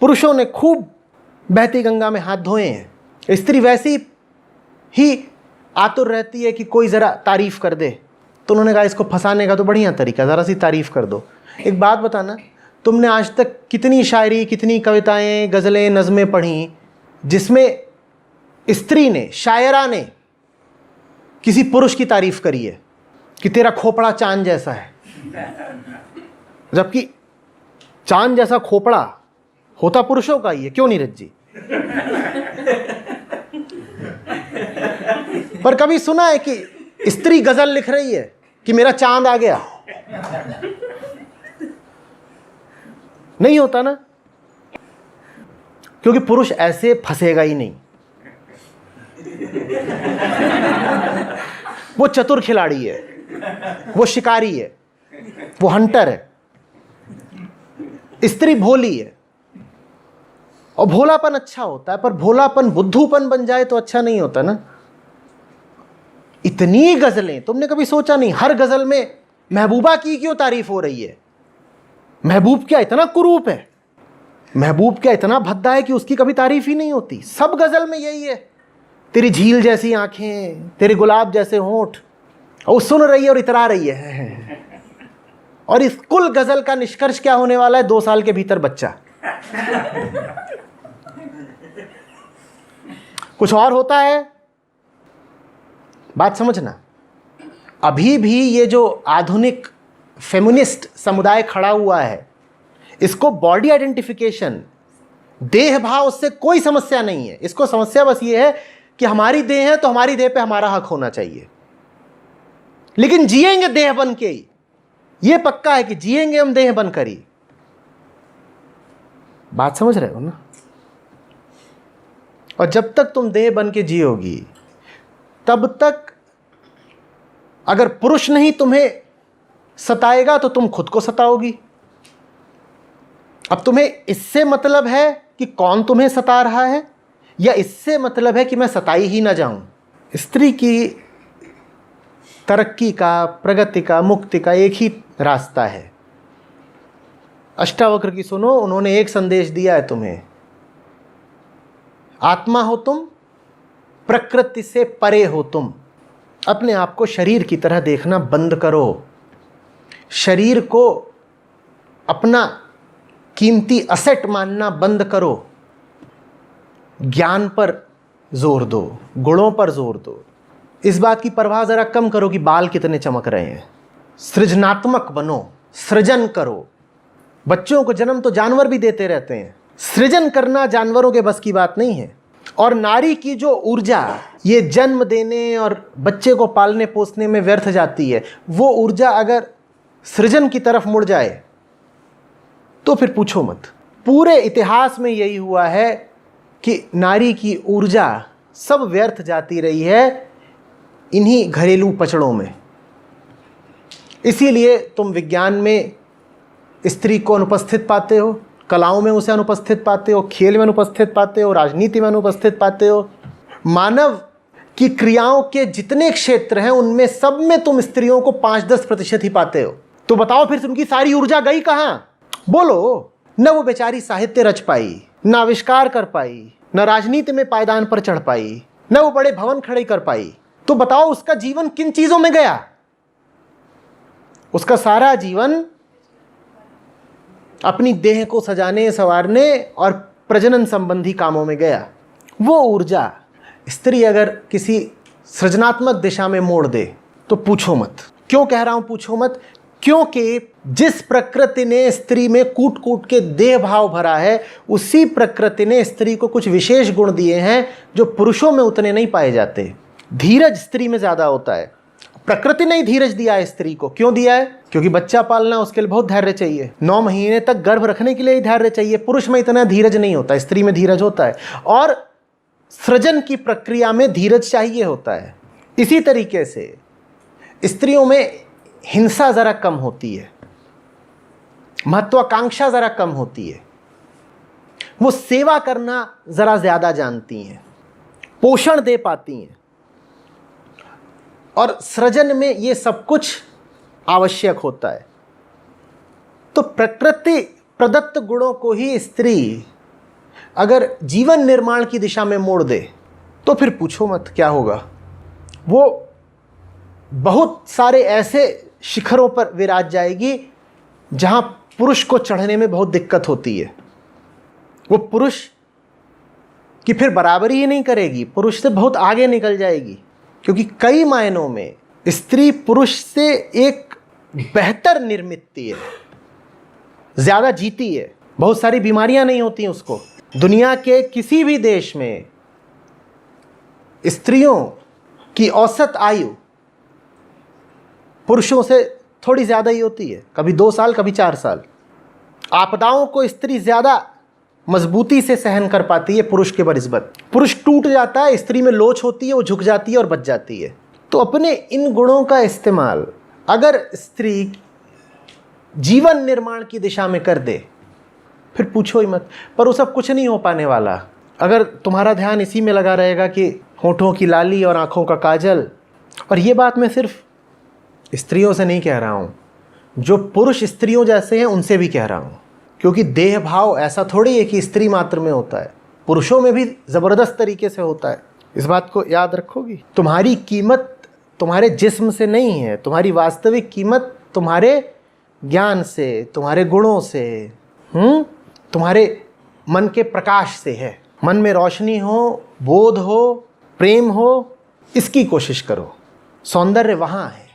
पुरुषों ने खूब बहती गंगा में हाथ धोए हैं, स्त्री वैसी ही आतुर रहती है कि कोई ज़रा तारीफ़ कर दे। तो उन्होंने कहा इसको फंसाने का तो बढ़िया तरीका, ज़रा सी तारीफ़ कर दो। एक बात बताना, तुमने आज तक कितनी शायरी, कितनी कविताएं, गज़लें, नज़में पढ़ी जिसमें स्त्री ने, शायरा ने किसी पुरुष की तारीफ़ करी है कि तेरा खोपड़ा चांद जैसा है, जबकि चांद जैसा खोपड़ा होता पुरुषों का ही है, क्यों नीरज जी? पर कभी सुना है कि स्त्री गजल लिख रही है कि मेरा चांद आ गया? नहीं होता ना, क्योंकि पुरुष ऐसे फंसेगा ही नहीं। वो चतुर खिलाड़ी है, वो शिकारी है, वो हंटर है। स्त्री भोली है, और भोलापन अच्छा होता है, पर भोलापन बुद्धूपन बन जाए तो अच्छा नहीं होता ना। इतनी गजलें, तुमने कभी सोचा नहीं हर गजल में महबूबा की क्यों तारीफ हो रही है? महबूब क्या इतना कुरूप है, महबूब क्या इतना भद्दा है कि उसकी कभी तारीफ ही नहीं होती? सब गजल में यही है, तेरी झील जैसी आंखें, तेरे गुलाब जैसे होंठ। और सुन रही है और इतरा रही है। और इस कुल गजल का निष्कर्ष क्या होने वाला है? 2 साल के भीतर बच्चा। कुछ और होता है, बात समझना। अभी भी ये जो आधुनिक फेमिनिस्ट समुदाय खड़ा हुआ है, इसको बॉडी आइडेंटिफिकेशन, देह भाव से कोई समस्या नहीं है। इसको समस्या बस ये है कि हमारी देह है तो हमारी देह पे हमारा हक होना चाहिए, लेकिन जिएंगे देह बन के ही। ये पक्का है कि जिएंगे हम देह बनकर ही। बात समझ रहे हो ना? और जब तक तुम देह बन के जियोगी, तब तक अगर पुरुष नहीं तुम्हें सताएगा तो तुम खुद को सताओगी। अब तुम्हें इससे मतलब है कि कौन तुम्हें सता रहा है, या इससे मतलब है कि मैं सताई ही ना जाऊं? स्त्री की तरक्की का, प्रगति का, मुक्ति का एक ही रास्ता है। अष्टावक्र की सुनो, उन्होंने एक संदेश दिया है तुम्हें, आत्मा हो तुम, प्रकृति से परे हो तुम। अपने आप को शरीर की तरह देखना बंद करो, शरीर को अपना कीमती असेट मानना बंद करो। ज्ञान पर जोर दो, गुणों पर जोर दो। इस बात की परवाह जरा कम करो कि बाल कितने चमक रहे हैं। सृजनात्मक बनो, सृजन करो। बच्चों को जन्म तो जानवर भी देते रहते हैं, सृजन करना जानवरों के बस की बात नहीं है। और नारी की जो ऊर्जा ये जन्म देने और बच्चे को पालने पोसने में व्यर्थ जाती है, वो ऊर्जा अगर सृजन की तरफ मुड़ जाए तो फिर पूछो मत। पूरे इतिहास में यही हुआ है कि नारी की ऊर्जा सब व्यर्थ जाती रही है इन्हीं घरेलू पचड़ों में। इसीलिए तुम विज्ञान में स्त्री को अनुपस्थित पाते हो, कलाओं में उसे अनुपस्थित पाते हो, खेल में अनुपस्थित पाते हो, राजनीति में अनुपस्थित पाते हो। मानव की क्रियाओं के जितने क्षेत्र हैं उनमें सब में तुम स्त्रियों को 5-10% ही पाते हो। तो बताओ फिर उनकी सारी ऊर्जा गई कहाँ? बोलो। न वो बेचारी साहित्य रच पाई, न आविष्कार कर पाई, न राजनीति में पायदान पर चढ़ पाई, न वो बड़े भवन खड़े कर पाई। तो बताओ उसका जीवन किन चीजों में गया? उसका सारा जीवन अपनी देह को सजाने, संवारने और प्रजनन संबंधी कामों में गया। वो ऊर्जा स्त्री अगर किसी सृजनात्मक दिशा में मोड़ दे तो पूछो मत। क्यों कह रहा हूं पूछो मत? क्योंकि जिस प्रकृति ने स्त्री में कूट कूट के देह भाव भरा है, उसी प्रकृति ने स्त्री को कुछ विशेष गुण दिए हैं जो पुरुषों में उतने नहीं पाए जाते। धीरज स्त्री में ज्यादा होता है। प्रकृति ने ही धीरज दिया है स्त्री को। क्यों दिया है? क्योंकि बच्चा पालना उसके लिए बहुत धैर्य चाहिए। 9 महीने तक गर्भ रखने के लिए ही धैर्य चाहिए। पुरुष में इतना धीरज नहीं होता, स्त्री में धीरज होता है। और सृजन की प्रक्रिया में धीरज चाहिए होता है। इसी तरीके से स्त्रियों में हिंसा जरा कम होती है, महत्वाकांक्षा जरा कम होती है, वो सेवा करना जरा ज्यादा जानती हैं, पोषण दे पाती हैं, और सृजन में ये सब कुछ आवश्यक होता है। तो प्रकृति प्रदत्त गुणों को ही स्त्री अगर जीवन निर्माण की दिशा में मोड़ दे तो फिर पूछो मत क्या होगा। वो बहुत सारे ऐसे शिखरों पर विराज जाएगी जहां पुरुष को चढ़ने में बहुत दिक्कत होती है। वो पुरुष की फिर बराबरी ही नहीं करेगी, पुरुष से बहुत आगे निकल जाएगी, क्योंकि कई मायनों में स्त्री पुरुष से एक बेहतर निर्मित है, ज्यादा जीती है, बहुत सारी बीमारियां नहीं होती हैं उसको। दुनिया के किसी भी देश में स्त्रियों की औसत आयु पुरुषों से थोड़ी ज्यादा ही होती है, कभी 2 साल कभी 4 साल। आपदाओं को स्त्री ज्यादा मजबूती से सहन कर पाती है पुरुष के बनिस्बत। पुरुष टूट जाता है, स्त्री में लोच होती है, वो झुक जाती है और बच जाती है। तो अपने इन गुणों का इस्तेमाल अगर स्त्री जीवन निर्माण की दिशा में कर दे फिर पूछो ही मत। पर वो सब कुछ नहीं हो पाने वाला अगर तुम्हारा ध्यान इसी में लगा रहेगा कि होठों की लाली और आंखों का काजल। और ये बात मैं सिर्फ स्त्रियों से नहीं कह रहा हूँ, जो पुरुष स्त्रियों जैसे हैं उनसे भी कह रहा हूँ, क्योंकि देह भाव ऐसा थोड़ी है कि स्त्री मात्र में होता है, पुरुषों में भी ज़बरदस्त तरीके से होता है। इस बात को याद रखोगी। तुम्हारी कीमत तुम्हारे जिस्म से नहीं है, तुम्हारी वास्तविक कीमत तुम्हारे ज्ञान से, तुम्हारे गुणों से, तुम्हारे मन के प्रकाश से है। मन में रोशनी हो, बोध हो, प्रेम हो, इसकी कोशिश करो। सौंदर्य वहाँ है।